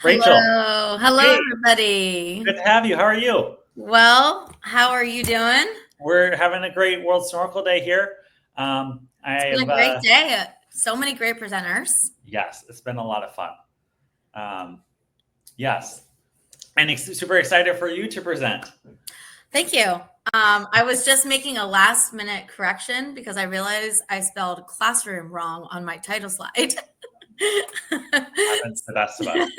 Rachel, Hello, hey, everybody. good to have you. How are you? Well, how are you doing? We're having a great World Snorkel Day here. It's been I've a great day. So many great presenters. yes, it's been a lot of fun. Um, yes, and super excited for you to present. Thank you. I was just making a last minute correction because I realized I spelled classroom wrong on my title slide. Happens to the best of us.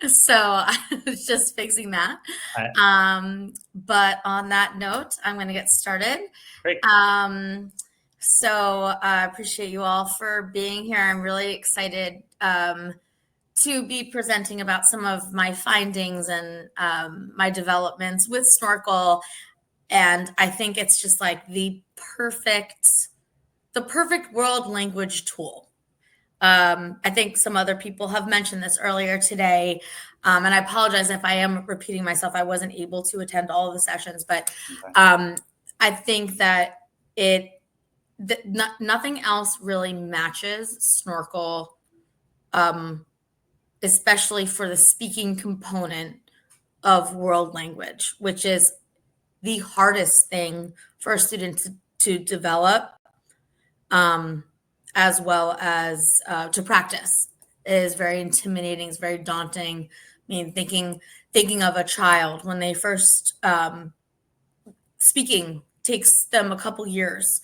So I was just fixing that. I, But on that note, I'm going to get started. Great. So I appreciate you all for being here. I'm really excited to be presenting about some of my findings and my developments with Snorkl. And I think it's just like the perfect world language tool. I think some other people have mentioned this earlier today. And I apologize if I am repeating myself. I wasn't able to attend all of the sessions, but I think that nothing else really matches Snorkl, especially for the speaking component of world language, which is the hardest thing for a student to develop, as well as to practice. It is very intimidating. It's very daunting. I mean, thinking of a child when they first speaking takes them a couple years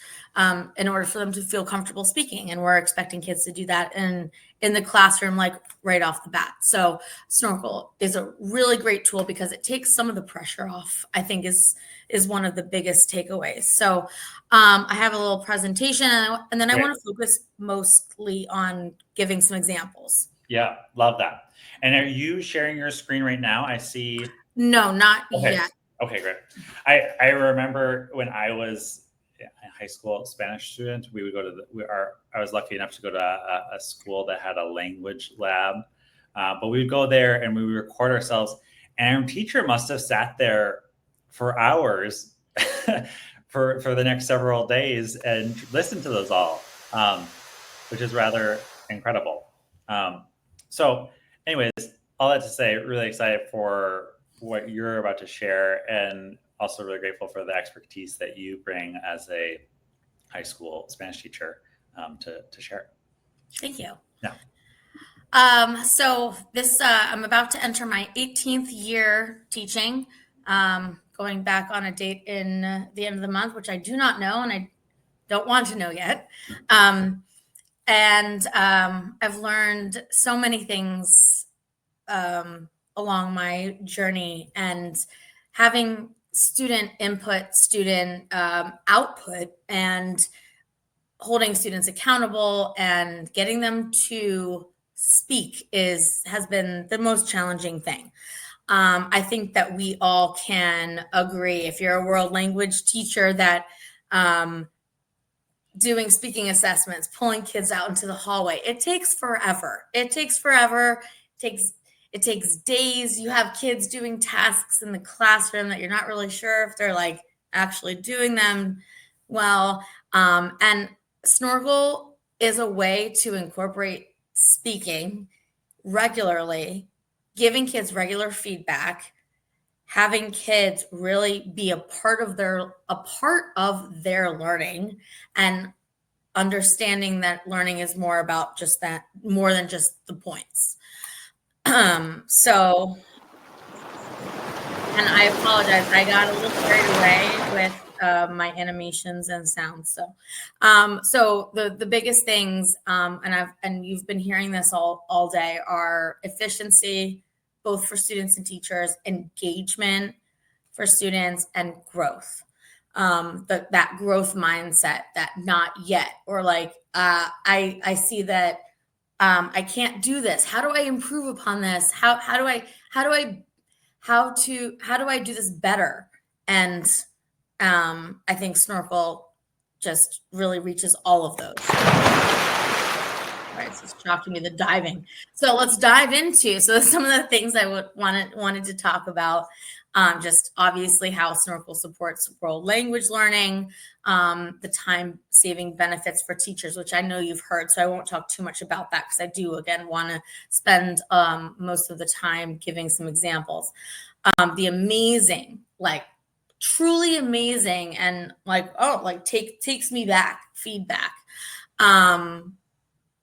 in order for them to feel comfortable speaking, and we're expecting kids to do that in the classroom, like right off the bat. So Snorkl is a really great tool because it takes some of the pressure off, I think is one of the biggest takeaways. So I have a little presentation, and then I want to focus mostly on giving some examples. Yeah, love that. And are you sharing your screen right now? I see. No, not yet. Okay, great. I remember when I was a high school Spanish student, we would go to I was lucky enough to go to a school that had a language lab, but we would go there and we would record ourselves, and our teacher must have sat there for hours for the next several days and listened to those all, which is rather incredible. So anyways, all that to say, really excited for what you're about to share, and also really grateful for the expertise that you bring as a high school Spanish teacher to share. Thank you. Yeah. So this, I'm about to enter my 18th year teaching, going back on a date in the end of the month, which I do not know, and I don't want to know yet. And I've learned so many things along my journey, and having student input, student output, and holding students accountable and getting them to speak has been the most challenging thing. I think that we all can agree, if you're a world language teacher, that doing speaking assessments, pulling kids out into the hallway, it takes forever. It takes days. You have kids doing tasks in the classroom that you're not really sure if they're like actually doing them well. And Snorkl is a way to incorporate speaking regularly, giving kids regular feedback, having kids really be a part of their learning, and understanding that learning is more about just that, more than just the points. So, and I apologize, I got a little carried away with my animations and sounds. So the biggest things, and you've been hearing this all day, are efficiency, both for students and teachers, engagement for students, and growth. That growth mindset, that not yet, or like, I see that I can't do this. How do I improve upon this? How do I do this better? And I think Snorkl just really reaches all of those. All right, so it's shocking me, the diving. So let's dive into some of the things I wanted to talk about. just obviously how Snorkl supports world language learning, the time-saving benefits for teachers, which I know you've heard, so I won't talk too much about that because I do, again, want to spend most of the time giving some examples. The amazing, like truly amazing, and takes me back feedback.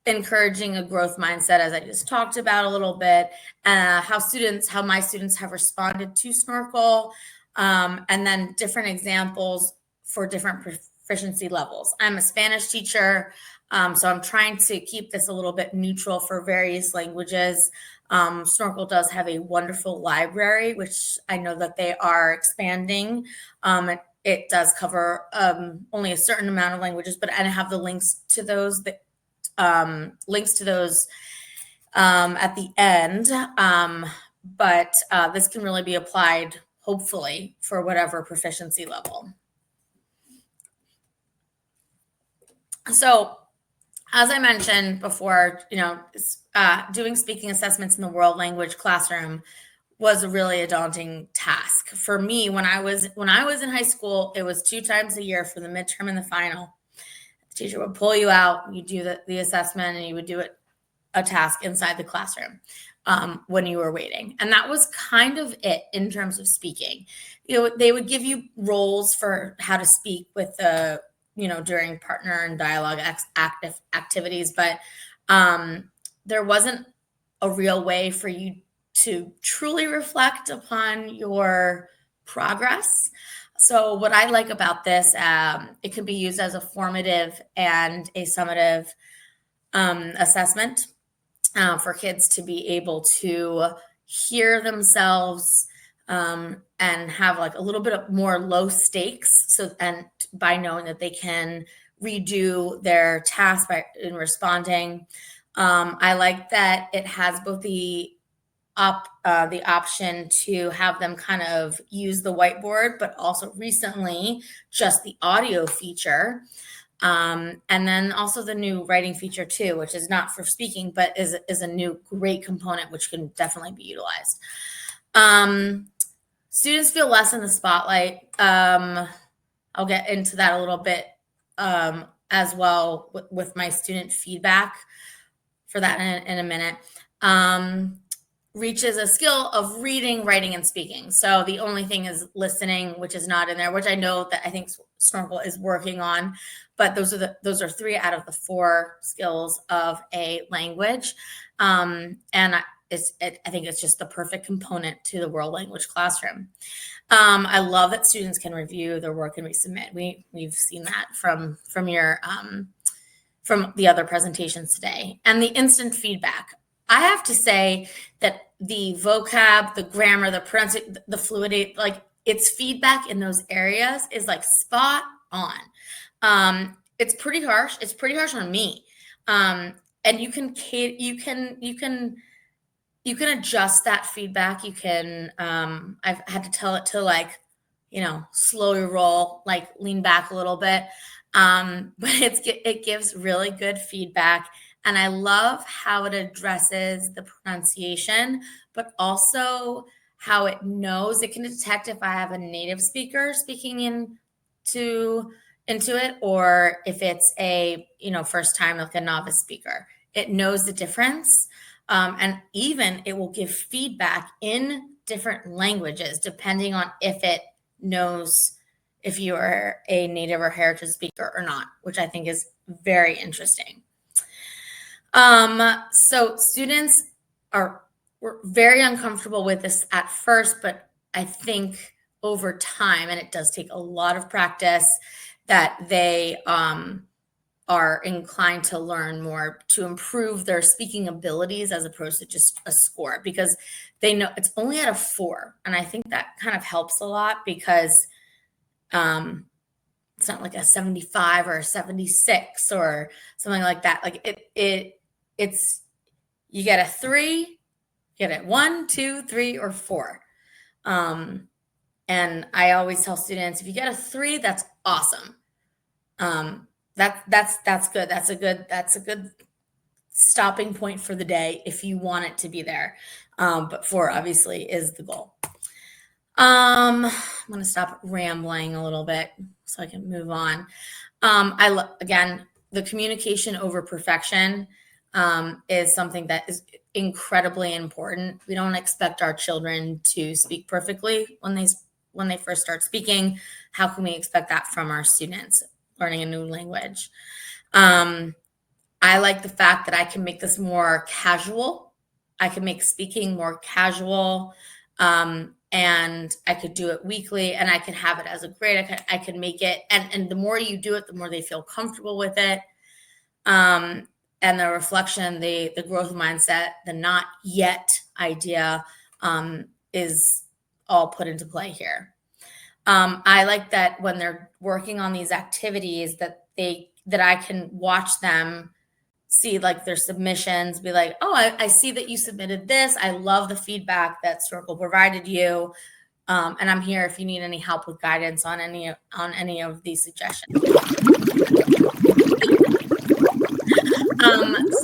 Encouraging a growth mindset, as I just talked about a little bit, how my students have responded to Snorkl, and then different examples for different proficiency levels. I'm a Spanish teacher, so I'm trying to keep this a little bit neutral for various languages. Snorkl does have a wonderful library, which I know that they are expanding. It does cover only a certain amount of languages, but I have the links to those at the end. But this can really be applied, hopefully, for whatever proficiency level. So, as I mentioned before, doing speaking assessments in the world language classroom was really a daunting task for me. When I was in high school, it was 2 times a year for the midterm and the final. The teacher would pull you out, you do the assessment, and you would do a task inside the classroom when you were waiting. And that was kind of it in terms of speaking. They would give you roles for how to speak with during partner and dialogue active activities, but there wasn't a real way for you to truly reflect upon your progress. So what I like about this, it can be used as a formative and a summative assessment for kids to be able to hear themselves and have like a little bit of more low stakes. And by knowing that they can redo their task in responding. I like that it has both the option to have them kind of use the whiteboard, but also recently just the audio feature. And then also the new writing feature too, which is not for speaking, but is a new great component, which can definitely be utilized. Students feel less in the spotlight. I'll get into that a little bit as well with my student feedback for that in a minute. Reaches a skill of reading, writing, and speaking. So the only thing is listening, which is not in there, which I know that I think Snorkl is working on. But those are 3 out of the 4 skills of a language, and I think it's just the perfect component to the world language classroom. I love that students can review their work and resubmit. We've seen that from your from the other presentations today, and the instant feedback. I have to say that the vocab, the grammar, the pronunciation, the fluidity, like its feedback in those areas is like spot on. It's pretty harsh. It's pretty harsh on me. And you can adjust that feedback. You can, I've had to tell it to slow your roll, like lean back a little bit. But it gives really good feedback. And I love how it addresses the pronunciation, but also how it knows. It can detect if I have a native speaker speaking into it, or if it's a first time, like a novice speaker. It knows the difference, and even it will give feedback in different languages depending on if it knows if you are a native or heritage speaker or not, which I think is very interesting. So students were very uncomfortable with this at first, but I think over time, and it does take a lot of practice, that they are inclined to learn more to improve their speaking abilities as opposed to just a score, because they know it's only at a 4. And I think that kind of helps a lot because it's not like a 75 or a 76 or something like that. Like it's you get a 3, you get it 1, 2, 3, or 4. And I always tell students, if you get a 3, that's awesome. That's good. That's a good stopping point for the day if you want it to be there. But 4 obviously is the goal. I'm going to stop rambling a little bit so I can move on. Again, the communication over perfection is something that is incredibly important. We don't expect our children to speak perfectly when they first start speaking. How can we expect that from our students learning a new language? I like the fact that I can make this more casual. I can make speaking more casual. And I could do it weekly, and I can have it as a grade. I can make it, and the more you do it, the more they feel comfortable with it. And the reflection, the growth mindset, the not yet idea is all put into play here. I like that when they're working on these activities that I can watch them see like their submissions, be like, oh, I see that you submitted this. I love the feedback that Snorkl provided you. And I'm here if you need any help with guidance on any of these suggestions.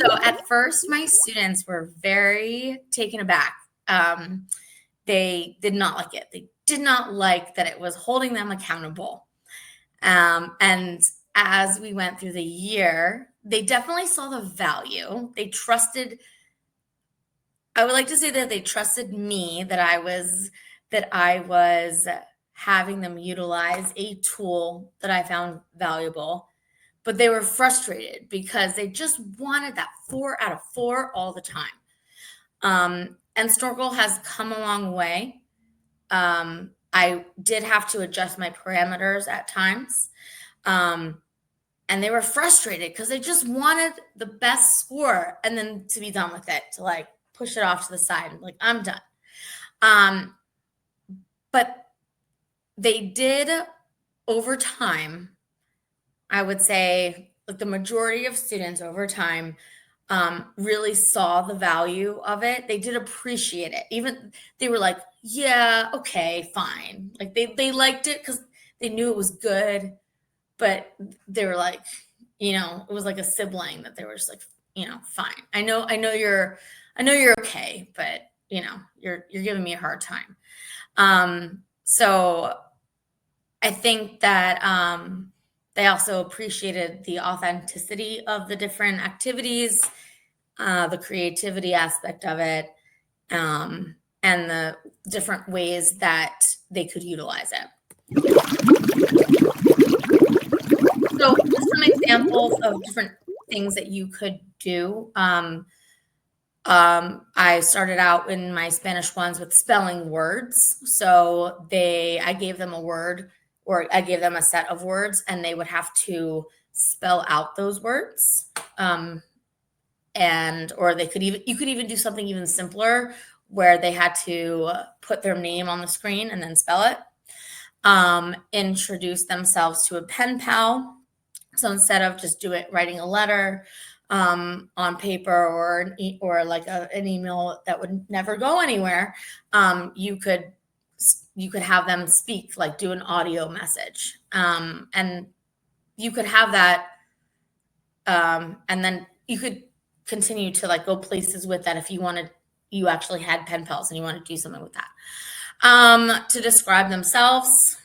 So at first, my students were very taken aback. They did not like it. They did not like that it was holding them accountable. And as we went through the year, they definitely saw the value. They trusted, I would like to say that they trusted me, that I was having them utilize a tool that I found valuable, but they were frustrated because they just wanted that 4 out of 4 all the time. And Snorkl has come a long way. I did have to adjust my parameters at times. And they were frustrated because they just wanted the best score and then to be done with it, to like push it off to the side. Like, I'm done. But they did over time, I would say like the majority of students over time really saw the value of it. They did appreciate it. Even they were like, yeah, okay, fine. Like they liked it because they knew it was good. But they were like, it was like a sibling that they were just like, fine. I know you're okay, but you're giving me a hard time. So I think that they also appreciated the authenticity of the different activities, the creativity aspect of it, and the different ways that they could utilize it. So just some examples of different things that you could do. I started out in my Spanish ones with spelling words. So I gave them a word, or I gave them a set of words, and they would have to spell out those words. Or you could even do something even simpler where they had to put their name on the screen and then spell it. Introduce themselves to a pen pal. So instead of just writing a letter on paper or like an email that would never go anywhere, you could have them speak, like do an audio message, and you could have that, and then you could continue to like go places with that if you actually had pen pals and you want to do something with that. To describe themselves.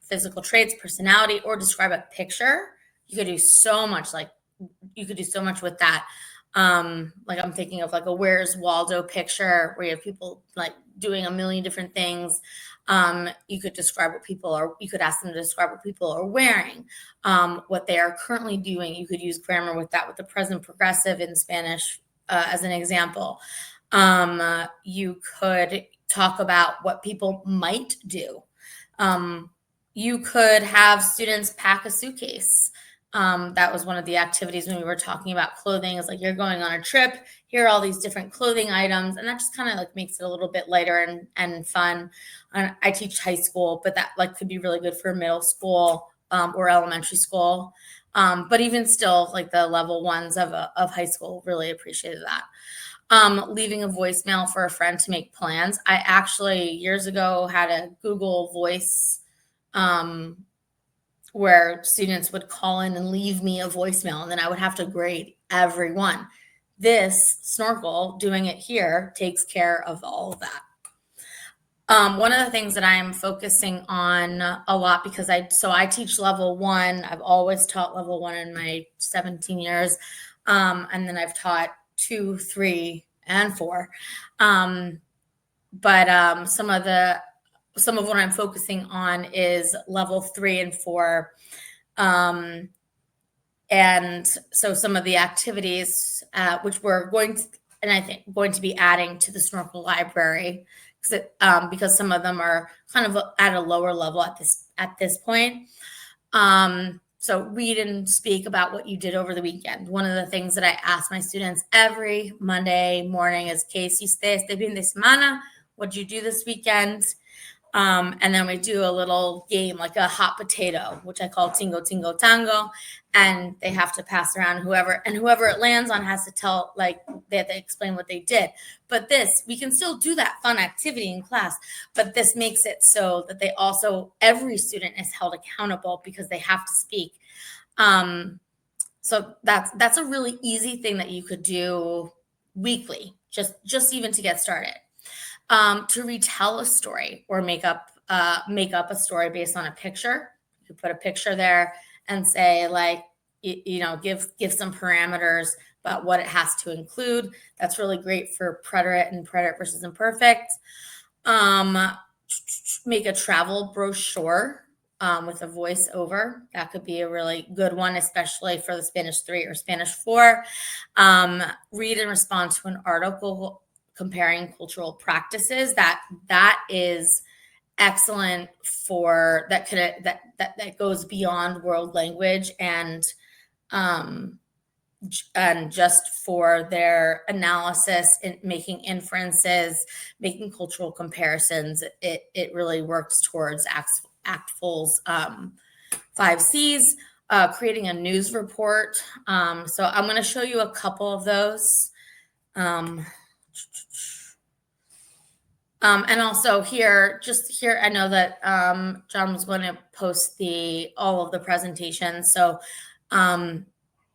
Physical traits, personality, or describe a picture. You could do so much with that. Like I'm thinking of like a Where's Waldo picture where you have people like doing a million different things. You could describe you could ask them to describe what people are wearing, what they are currently doing. You could use grammar with that, with the present progressive in Spanish as an example. You could talk about what people might do. You could have students pack a suitcase. That was one of the activities when we were talking about clothing. It's like, you're going on a trip. Here are all these different clothing items. And that just kind of like makes it a little bit lighter and fun. I teach high school, but that like could be really good for middle school or elementary school. But even still, like the level ones of high school really appreciated that. Leaving a voicemail for a friend to make plans. I actually years ago had a Google Voice where students would call in and leave me a voicemail, and then I would have to grade every one. This Snorkl, doing it here, takes care of all of that. One of the things that I am focusing on a lot, because I teach level 1. I've always taught level 1 in my 17 years. And then I've taught 2, 3, and 4. But some of what I'm focusing on is level 3 and 4. And so some of the activities, which we're going to be adding to the Snorkl library, because some of them are kind of at a lower level at this point. So read and speak about what you did over the weekend. One of the things that I ask my students every Monday morning is, ¿Qué hiciste este fin de semana? What did you do this weekend? And then we do a little game, like a hot potato, which I call Tingo Tingo Tango. And they have to pass around, whoever it lands on has to tell, like, they have to explain what they did. But we can still do that fun activity in class, but this makes it so that every student is held accountable because they have to speak. So that's a really easy thing that you could do weekly, just even to get started. To retell a story or make up a story based on a picture. You put a picture there and say, like, give some parameters about what it has to include. That's really great for preterite and preterite versus imperfect. Make a travel brochure with a voiceover. That could be a really good one, especially for the Spanish 3 or Spanish 4. Read and respond to an article comparing cultural practices. That is excellent for that goes beyond world language and just for their analysis and making inferences, making cultural comparisons. It really works towards ACTFL's 5 C's. Creating a news report. So I'm going to show you a couple of those. And also here, I know that John was going to post all of the presentations. So, and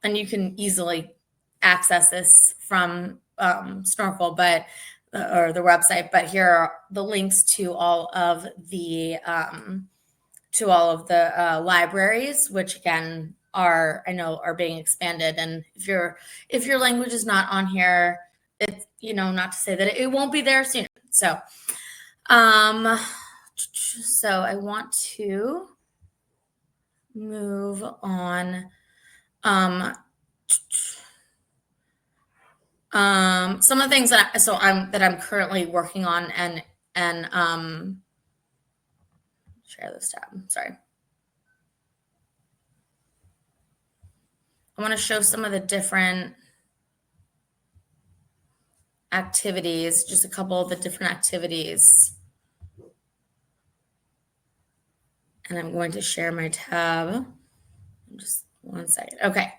you can easily access this from Snorkl, or the website. But here are the links to all of the libraries, which again are being expanded. And if your language is not on here, it's not to say that it won't be there soon. So I want to move on. Some of the things that I'm currently working on and share this tab. Sorry. I want to show some of the different activities, just a couple of the different activities. And I'm going to share my tab. Just one second. Okay.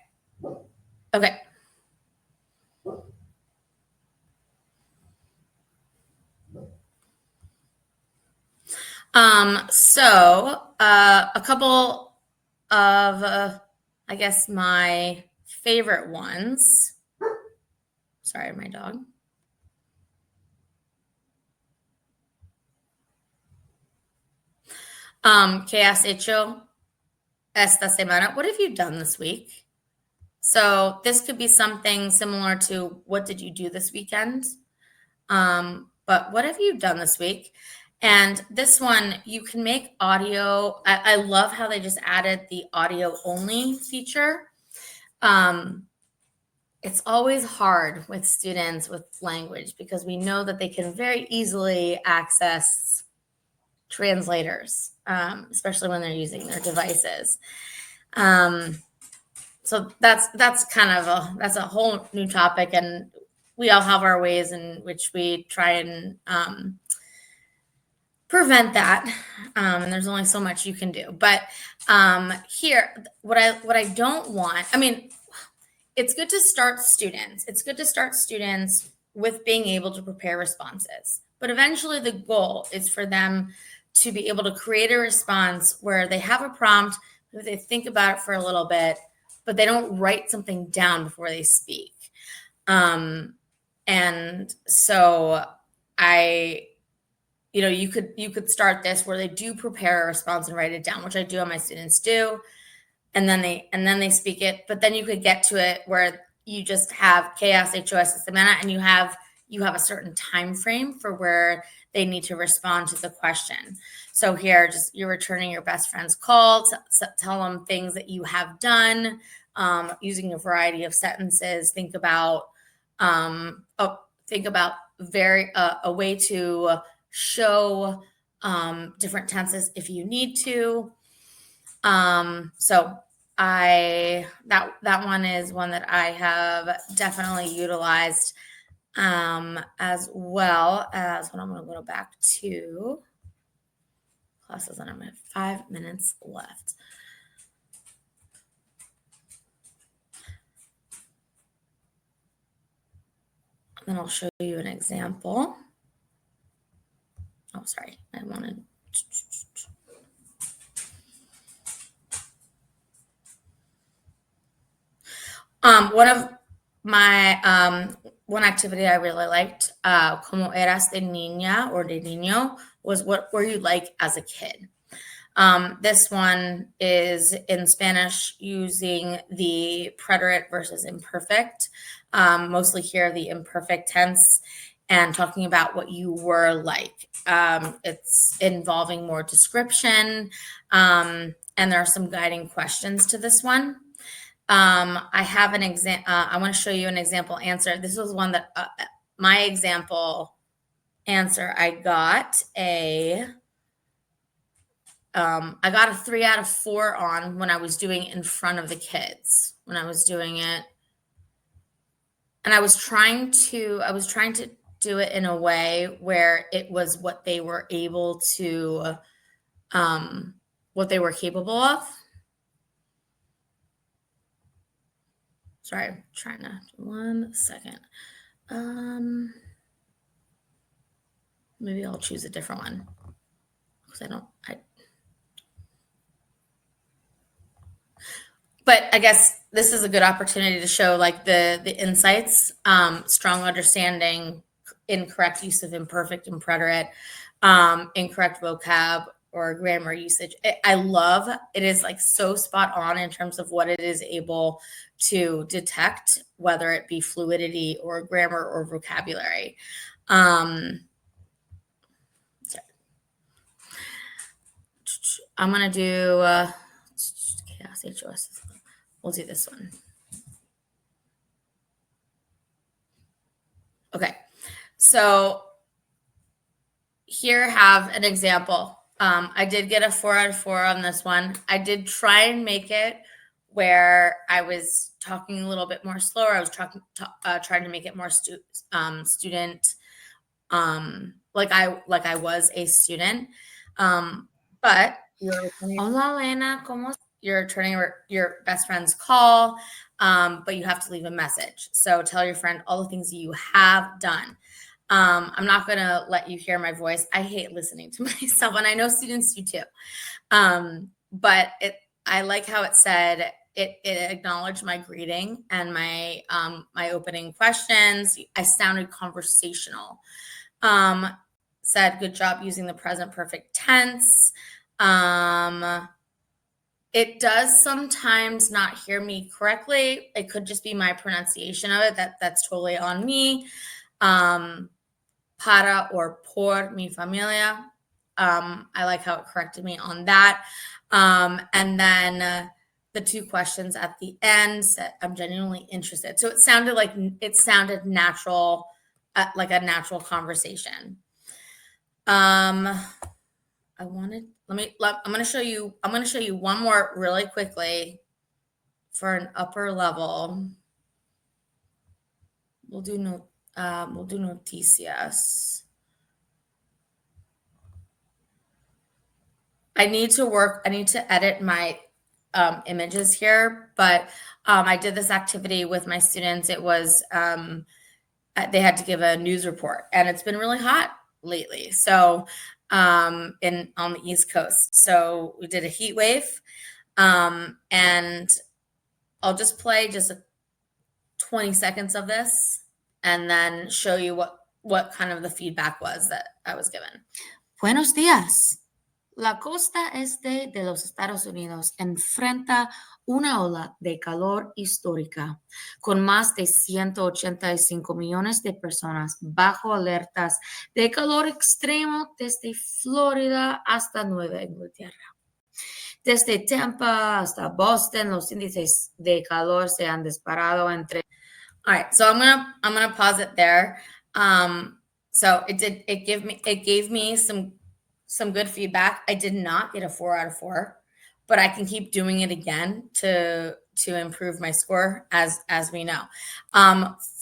So a couple of, I guess, my favorite ones. Sorry, my dog. ¿Qué has hecho esta semana? What have you done this week? So this could be something similar to what did you do this weekend? But what have you done this week? And this one, you can make audio. I love how they just added the audio only feature. It's always hard with students with language because we know that they can very easily access translators, especially when they're using their devices. So that's kind of a whole new topic, and we all have our ways in which we try and prevent that. And there's only so much you can do. But here, what I don't want, it's good to start students. It's good to start students with being able to prepare responses. But eventually the goal is for them to be able to create a response where they have a prompt, they think about it for a little bit, but they don't write something down before they speak. And so you could start this where they do prepare a response and write it down, which I do, and my students do, and then they speak it. But then you could get to it where you just have chaos, HOS, semana, and you have a certain time frame for where they need to respond to the question. So here, just you're returning your best friend's call. Tell them things that you have done, using a variety of sentences. Think about a way to show different tenses if you need to. So that one is one that I have definitely utilized, as well as when I'm going to go back to classes, and I'm at 5 minutes left. Then I'll show you an example. Oh, sorry. I wanted. One of my one activity I really liked, como eras de niña or de niño, was what were you like as a kid? This one is in Spanish using the preterite versus imperfect, mostly here the imperfect tense, and talking about what you were like. It's involving more description, and there are some guiding questions to this one. I have an example. I want to show you an example answer. This was one that my example answer, I got a 3 out of 4 on when I was doing it in front of the kids, when I was doing it. And I was trying to do it in a way where it was what they were able to, what they were capable of. Sorry, I'm trying to, 1 second. Maybe I'll choose a different one because but I guess this is a good opportunity to show like the insights, strong understanding, incorrect use of imperfect and preterite, incorrect vocab or grammar usage. I love it is like so spot on in terms of what it is able to detect, whether it be fluidity or grammar or vocabulary. I'm going to do chaos HOS. We'll do this one. Okay. So here have an example. I did get a 4 out of 4 on this one. I did try and make it where I was talking a little bit more slower. I was trying to make it more student, like I was a student. But hola, Elena, ¿cómo? You're returning your best friend's call, but you have to leave a message. So tell your friend all the things you have done. I'm not going to let you hear my voice. I hate listening to myself, and I know students do too. But I like how it said it acknowledged my greeting and my opening questions. I sounded conversational. Said good job using the present perfect tense. It does sometimes not hear me correctly. It could just be my pronunciation of it. That's totally on me. Para or por mi familia. I like how it corrected me on that. And then the 2 questions at the end said, I'm genuinely interested. So it sounded natural, like a natural conversation. I'm going to show you one more really quickly for an upper level. We'll do noticias. I need to edit my images here, but I did this activity with my students. It was they had to give a news report, and it's been really hot lately. So on the East Coast. So we did a heat wave, and I'll just play just 20 seconds of this and then show you what kind of the feedback was that I was given. Buenos días. La costa este de los Estados Unidos enfrenta una ola de calor histórica, con más de 185 millones de personas bajo alertas de calor extremo desde Florida hasta Nueva Inglaterra. Desde Tampa hasta Boston, los índices de calor se han disparado entre. All right, so I'm gonna pause it there. So it gave me some good feedback. I did not get a 4 out of 4, but I can keep doing it again to improve my score as we know.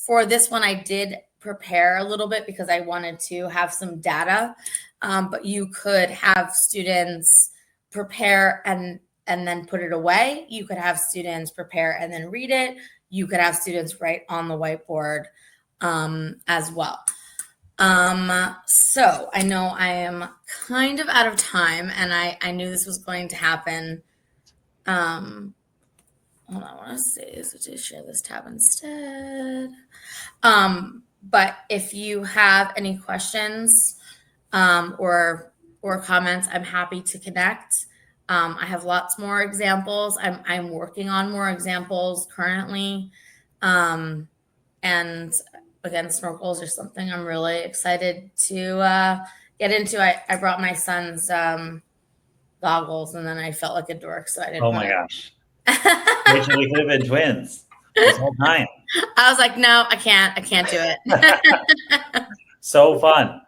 For this one, I did prepare a little bit because I wanted to have some data, but you could have students prepare and then put it away. You could have students prepare and then read it. You could have students write on the whiteboard as well. So I know I am kind of out of time, and I knew this was going to happen. Hold on, I want to say, so to share this tab instead. But if you have any questions or comments, I'm happy to connect. I have lots more examples. I'm working on more examples currently. And again, snorkels are something I'm really excited to get into. I brought my son's goggles, and then I felt like a dork, so I didn't. Oh my gosh. Rachel, we could have been twins this whole time. I was like, no, I can't do it. So fun.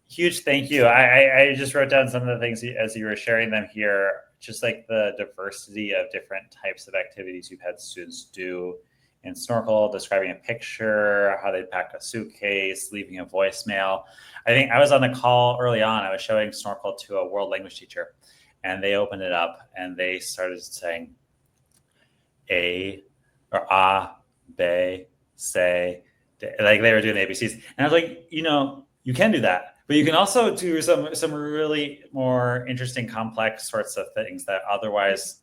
Huge thank you. I just wrote down some of the things as you were sharing them here, just like the diversity of different types of activities you've had students do in Snorkl, describing a picture, how they pack a suitcase, leaving a voicemail. I think I was on the call early on. I was showing Snorkl to a world language teacher, and they opened it up and they started saying a or be, say, like they were doing the ABCs. And I was like, you can do that. But you can also do some really more interesting, complex sorts of things that otherwise,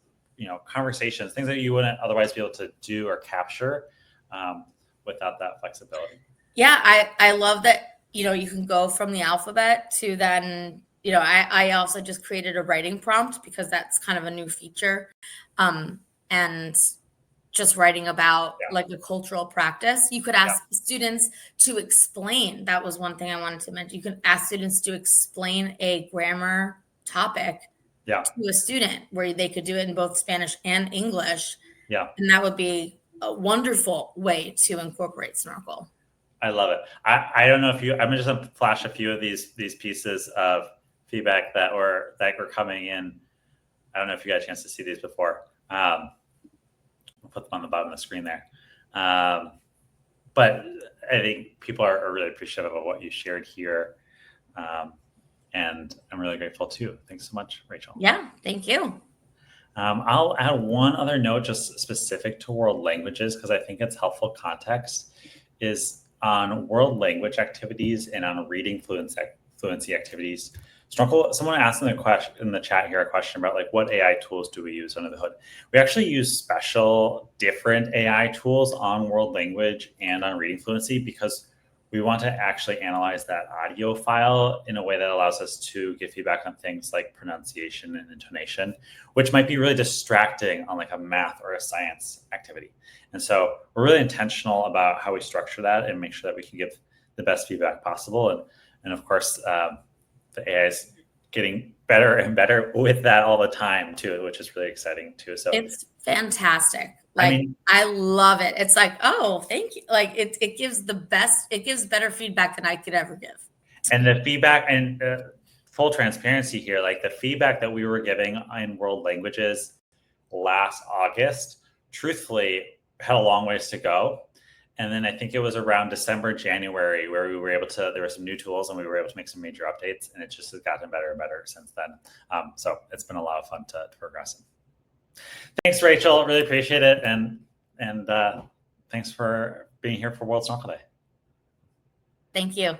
conversations, things that you wouldn't otherwise be able to do or capture without that flexibility. Yeah, I love that, you can go from the alphabet to then, I also just created a writing prompt because that's kind of a new feature. And just writing about like a cultural practice. You could ask students to explain. That was one thing I wanted to mention. You could ask students to explain a grammar topic to a student where they could do it in both Spanish and English. Yeah. And that would be a wonderful way to incorporate Snorkl. I love it. I don't know if I'm just going to flash a few of these pieces of feedback that were coming in. I don't know if you got a chance to see these before. I'll put them on the bottom of the screen there. But I think people are really appreciative of what you shared here. And I'm really grateful too. Thanks so much, Rachel. Yeah, thank you. I'll add one other note just specific to world languages because I think it's helpful context is on world language activities and on reading fluency activities. Snorkl, someone asked in the chat here a question about like what AI tools do we use under the hood? We actually use special different AI tools on world language and on reading fluency because we want to actually analyze that audio file in a way that allows us to give feedback on things like pronunciation and intonation, which might be really distracting on like a math or a science activity. And so we're really intentional about how we structure that and make sure that we can give the best feedback possible. And of course, the AI is getting better and better with that all the time too, which is really exciting too. So it's fantastic. Like, I love it. It's like, oh, thank you. Like it gives better feedback than I could ever give. And the feedback and full transparency here, like the feedback that we were giving in world languages last August, truthfully had a long ways to go. And then I think it was around December, January, where we were able to, there were some new tools and we were able to make some major updates, and it just has gotten better and better since then. So it's been a lot of fun to progress in. Thanks, Rachel. Really appreciate it. And thanks for being here for World Snorkl Day. Thank you.